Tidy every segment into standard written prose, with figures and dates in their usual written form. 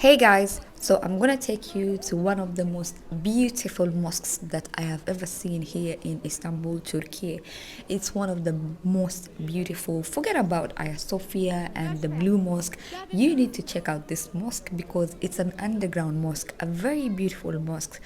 Hey guys, so I'm gonna take you to one of the most beautiful mosques that I have ever seen here in Istanbul, Turkey. It's one of the most beautiful. Forget about Hagia Sophia and the Blue Mosque. You need to check out this mosque because it's an underground mosque, a very beautiful mosque.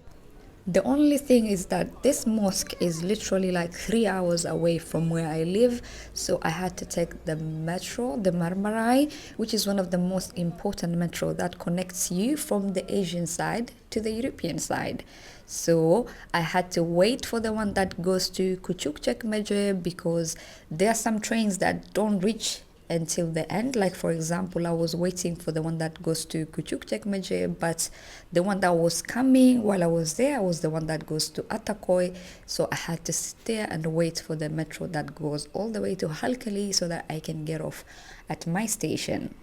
The only thing is that this mosque is literally like 3 hours away from where I live, so I had to take the metro, the Marmaray, which is one of the most important metro that connects you from the Asian side to the European side. So I had to wait for the one that goes to Küçükçekmece because there are some trains that don't reach until the end. Like for example, I was waiting for the one that goes to Küçükçekmece, but the one that was coming while I was there was the one that goes to Atakoy. So I had to sit there and wait for the metro that goes all the way to Halkali so that I can get off at my station.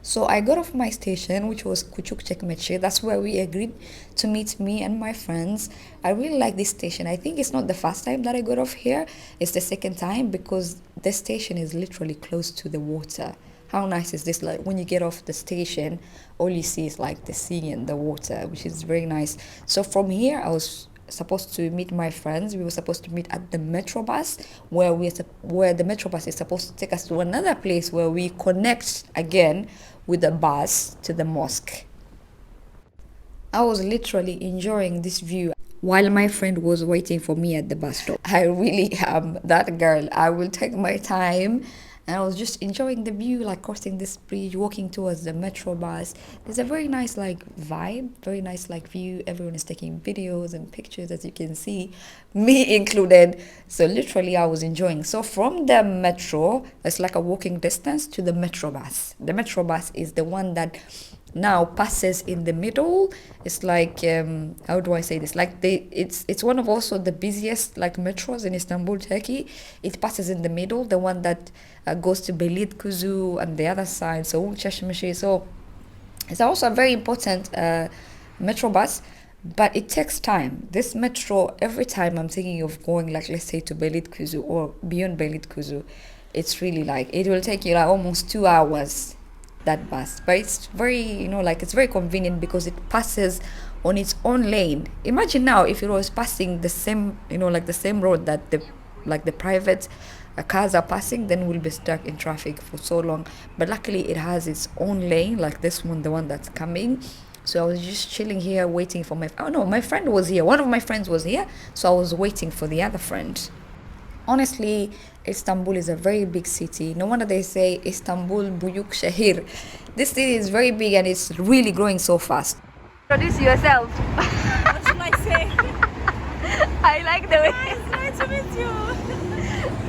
So I got off my station, which was Küçükçekmece. That's where we agreed to meet, me and my friends. I really like this station. I think it's not the first time that I got off here. It's the second time because the station is literally close to the water. How nice is this? Like when you get off the station, all you see is like the sea and the water, which is very nice. So from here, I was supposed to meet my friends. We were supposed to meet at the metro bus where the metro bus is supposed to take us to another place where we connect again with the bus to the mosque. I was literally enjoying this view while my friend was waiting for me at the bus stop. I really am that girl. I will take my time, and I was just enjoying the view, like crossing this bridge, walking towards the metro bus. There's a very nice like vibe, very nice like view. Everyone is taking videos and pictures, as you can see, me included. So literally I was enjoying. So from the metro, it's like a walking distance to the metro bus. The metro bus is the one that now passes in the middle. It's like how do I say this, like it's one of also the busiest like metros in Istanbul, Turkey. It passes in the middle, the one that goes to Beylikdüzü and the other side, so Çeşmeşi. So it's also a very important metro bus, but it takes time. This metro, every time I'm thinking of going, like let's say to Beylikdüzü or beyond Beylikdüzü, it's really like it will take you like almost 2 hours, that bus. But it's very, like it's very convenient because it passes on its own lane. Imagine now if it was passing the same, like the same road that the private cars are passing, then we'll be stuck in traffic for so long. But luckily it has its own lane, like this one, the one that's coming. So I was just chilling here waiting for my friend was here. One of my friends was here, so I was waiting for the other friend. Honestly, Istanbul is a very big city. No wonder they say Istanbul Buyuk Shahir. This city is very big and it's really growing so fast. Introduce yourself. What should I say? I like the way. Nice to meet you.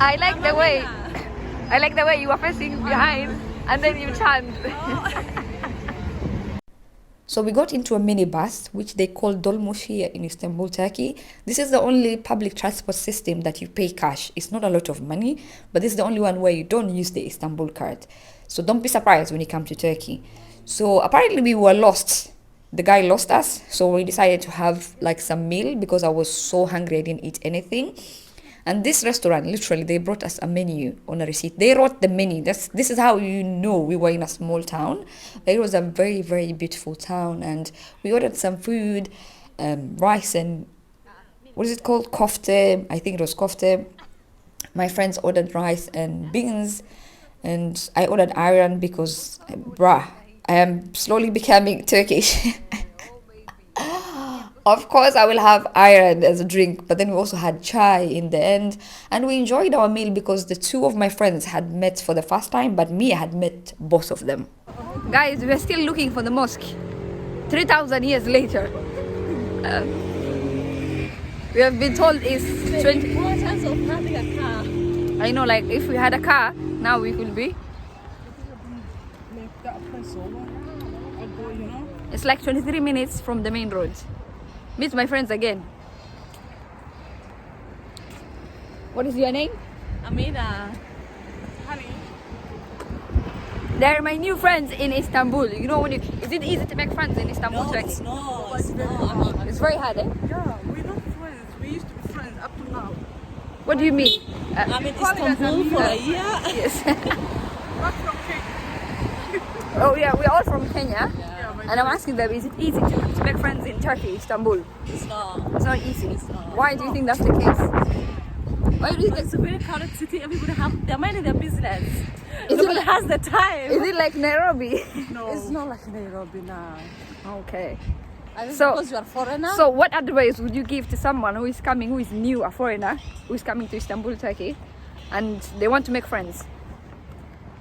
I like the way. Amanda. I like the way you are facing behind and then you chant. So we got into a minibus, which they call dolmuş here in Istanbul, Turkey. This is the only public transport system that you pay cash. It's not a lot of money, but this is the only one where you don't use the Istanbul card. So don't be surprised when you come to Turkey. So apparently we were lost. The guy lost us, so we decided to have like some meal because I was so hungry I didn't eat anything. And this restaurant, literally, they brought us a menu on a receipt. They wrote the menu. This is how you know we were in a small town. It was a very, very beautiful town. And we ordered some food, rice and, what is it called? Kofte. I think it was kofte. My friends ordered rice and beans. And I ordered ayran because, I am slowly becoming Turkish. Of course, I will have ayran as a drink, but then we also had chai in the end. And we enjoyed our meal because the two of my friends had met for the first time, but me, I had met both of them. Guys, we're still looking for the mosque. 3,000 years later. We have been told it's 20... Importance of having a car. I know, like, if we had a car, now we could be. It's like 23 minutes from the main road. Meet my friends again. What is your name? Amina. Honey. They're my new friends in Istanbul. You know, is it easy to make friends in Istanbul, No, Turkey? it's not. It's not. It's very hard, eh? Yeah, we're not friends. We used to be friends up to now. What do you mean? I'm in Istanbul for a year. Yes. Not from Turkey. Oh yeah, we're all from Kenya. Yeah, my And I'm asking them, is it easy to make friends in Turkey, Istanbul? It's not. It's not easy. not. Why do you think that's the case? Why do you think? It's a very crowded city. Everybody they're minding their business. Is Nobody it, has the time. is it like Nairobi? no. It's not like Nairobi now. Okay. I think So- because you are foreigner. So what advice would you give to someone who is coming, who is new, a foreigner, who is coming to Istanbul, Turkey, and they want to make friends?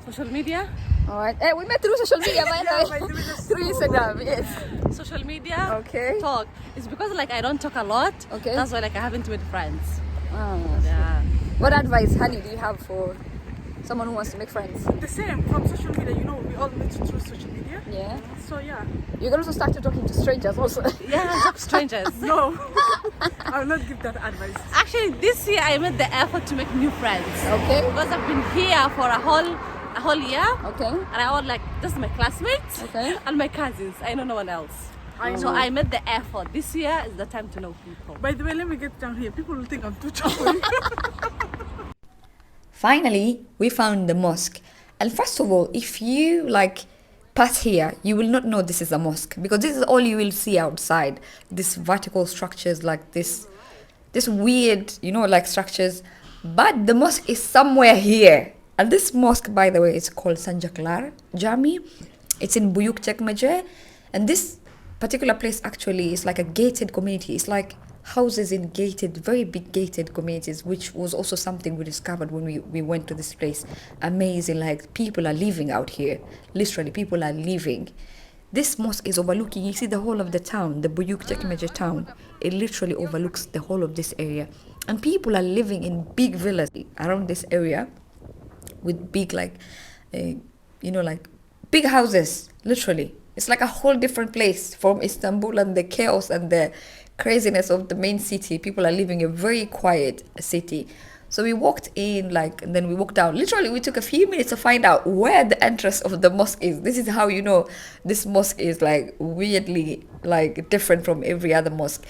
social media. All right. We met through social media, by the way. Through Instagram, yes. Social media. Okay. Talk. It's because like I don't talk a lot. Okay. That's why like I haven't made friends. Ah. Yeah. What advice, honey, do you have for someone who wants to make friends? The same from social media, you know, we all meet through social media. Yeah. So yeah. You can also start to talking to strangers also. Yeah, talk strangers. No. I will not give that advice. Actually, this year I made the effort to make new friends. Okay. Because I've been here for a whole year, Okay. and I all like just my classmates Okay. and my cousins. I know no one else. So I made the effort. This year is the time to know people. By the way, let me get down here. People will think I'm too choppy. Finally, we found the mosque. And first of all, if you like pass here, you will not know this is a mosque because this is all you will see outside. These vertical structures like this weird, like structures. But the mosque is somewhere here. And this mosque, by the way, is called SANCAKLAR CAMII. It's in Büyükçekmece. And this particular place actually is like a gated community. It's like houses in very big gated communities, which was also something we discovered when we went to this place. Amazing, like people are living out here. Literally, people are living. This mosque is overlooking, you see the whole of the town, the Büyükçekmece town. It literally overlooks the whole of this area. And people are living in big villas around this area with big, like big houses, literally. It's like a whole different place from Istanbul and the chaos and the craziness of the main city. People are living a very quiet city. So we walked in, and then we walked out. Literally, we took a few minutes to find out where the entrance of the mosque is. This is how you know this mosque is weirdly different from every other mosque.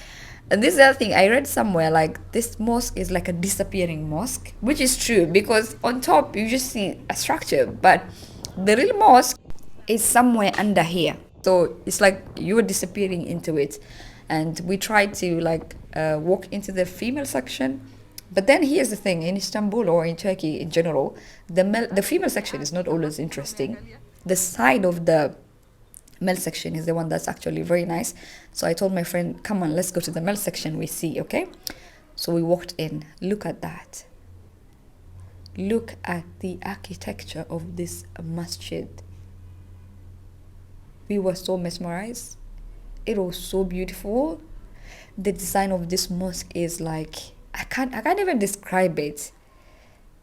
And this is the other thing, I read somewhere this mosque is like a disappearing mosque, which is true because on top you just see a structure, but the real mosque is somewhere under here. So it's like you were disappearing into it. And we tried to walk into the female section. But then here's the thing, in Istanbul or in Turkey in general, the female section is not always interesting. The side of the male section is the one that's actually very nice. So I told my friend, come on, let's go to the male section we see, okay? So we walked in. Look at that. Look at the architecture of this masjid. We were so mesmerized. It was so beautiful. The design of this mosque is I can't even describe it,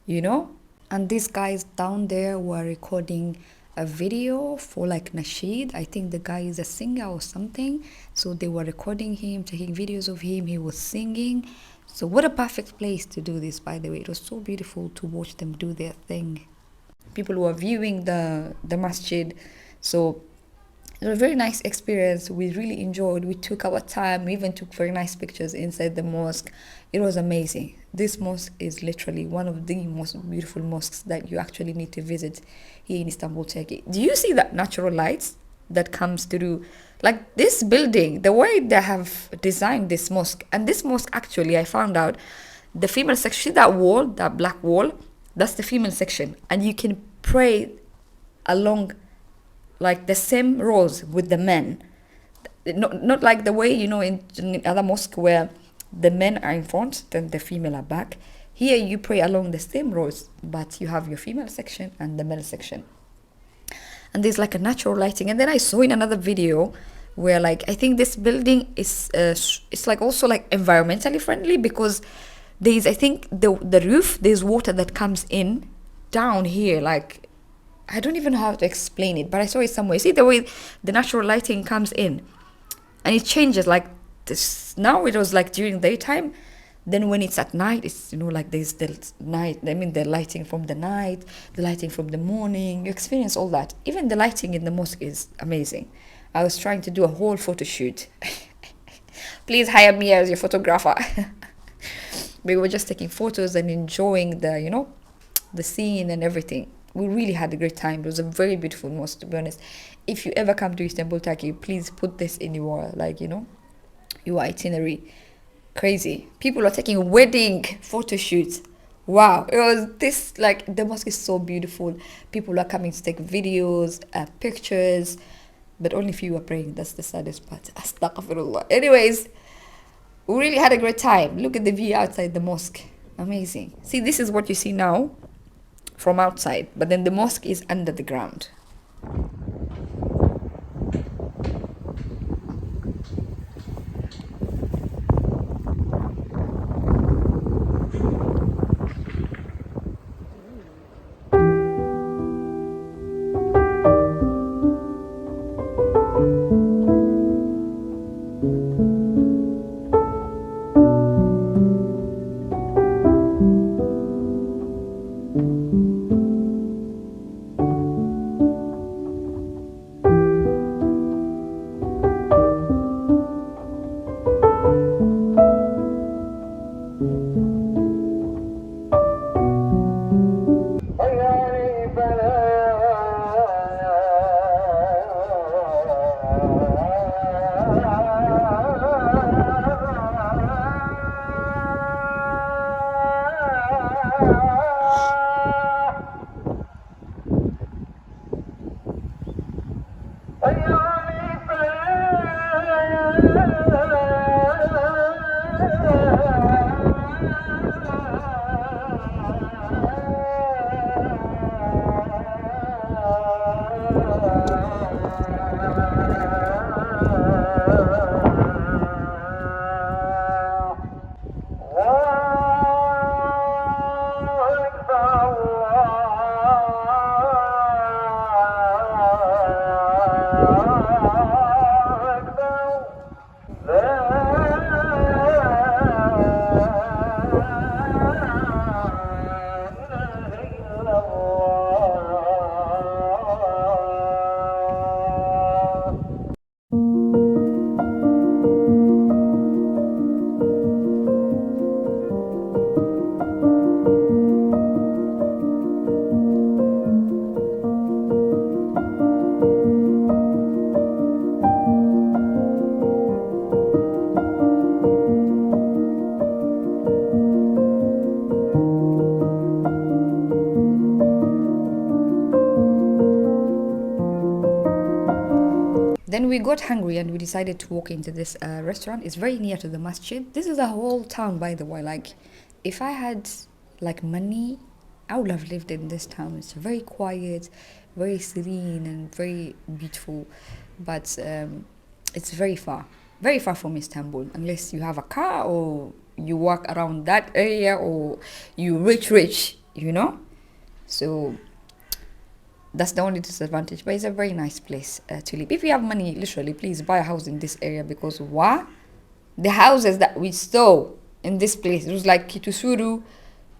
And these guys down there were recording a video for nasheed. I think the guy is a singer or something. So they were recording him, taking videos of him. He was singing. So what a perfect place to do this, by the way. It was so beautiful to watch them do their thing. People were viewing the masjid. So it was a very nice experience. We really enjoyed. We took our time. We even took very nice pictures inside the mosque. It was amazing. This mosque is literally one of the most beautiful mosques that you actually need to visit here in Istanbul, Turkey. Do you see that natural lights that comes through? This building, the way they have designed this mosque. And this mosque actually, I found out, the female section, see that wall, that black wall? That's the female section. And you can pray along the same rows with the men. Not like the way, in other mosques where the men are in front, then the female are back. Here you pray along the same rows, but you have your female section and the male section. And there's a natural lighting. And then I saw in another video where I think this building is it's also environmentally friendly because there's, I think the roof, there's water that comes in down here, I don't even know how to explain it, but I saw it somewhere. See the way the natural lighting comes in and it changes this. Now it was during daytime. Then when it's at night, it's, there's the night. The lighting from the night, the lighting from the morning. You experience all that. Even the lighting in the mosque is amazing. I was trying to do a whole photo shoot. Please hire me as your photographer. We were just taking photos and enjoying the scene and everything. we really had a great time. It was a very beautiful mosque, to be honest. If you ever come to Istanbul, Turkey, please put this in your, like, your itinerary. Crazy. People are taking wedding photo shoots. Wow, it was this, like, the mosque is so beautiful. People are coming to take videos, pictures, but only if you are praying. That's the saddest part. Astaghfirullah. Anyways, we really had a great time. Look at the view outside the mosque. Amazing. See, this is what you see now from outside, but then the mosque is under the ground. Then we got hungry and we decided to walk into this restaurant. It's very near to the masjid. This is a whole town, by the way. Like, if I had like money, I would have lived in this town. It's very quiet, very serene, and very beautiful. But it's very far from Istanbul. Unless you have a car or you walk around that area or you rich, So that's the only disadvantage, but it's a very nice place to live. If you have money, literally, please buy a house in this area, because the houses that we saw in this place, it was like Kitusuru,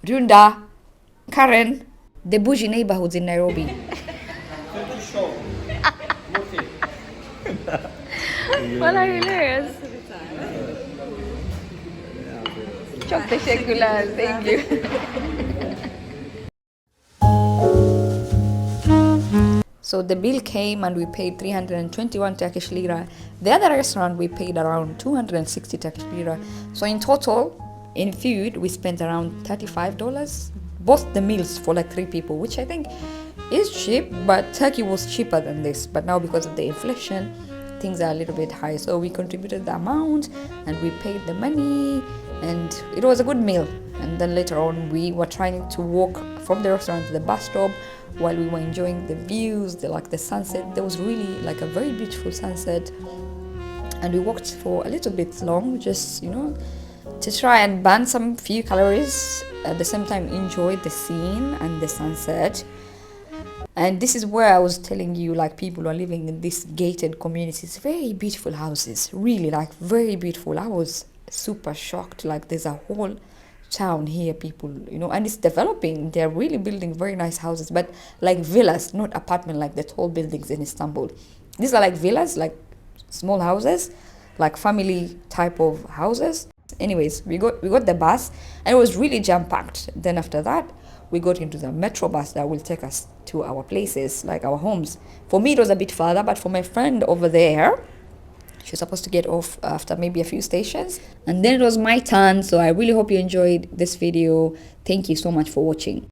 Runda, Karen, the bougie neighborhoods in Nairobi. Well, are hilarious. Çok teşekkürler. Thank you. So the bill came and we paid 321 Turkish lira. The other restaurant we paid around 260 Turkish lira. So in total, in food, we spent around $35. Both the meals for like 3 people, which I think is cheap, but Turkey was cheaper than this. But now because of the inflation, things are a little bit high. So we contributed the amount and we paid the money, and it was a good meal. And then later on, we were trying to walk from the restaurant to the bus stop while we were enjoying the views, the sunset. There was really like a very beautiful sunset, and we walked for a little bit long, just to try and burn some few calories, at the same time enjoy the scene and the sunset. And this is where I was telling you, like, people are living in these gated communities, very beautiful houses, really, like, very beautiful. I was super shocked, like, there's a whole town here, people, and it's developing. They're really building very nice houses, but like villas, not apartment like the tall buildings in Istanbul. These are like villas, like small houses, like family type of houses. Anyways, we got the bus, and it was really jam-packed. Then after that, we got into the metro bus that will take us to our places, like our homes. For me, it was a bit further, but for my friend over there, she was supposed to get off after maybe a few stations. And then it was my turn. So I really hope you enjoyed this video. Thank you so much for watching.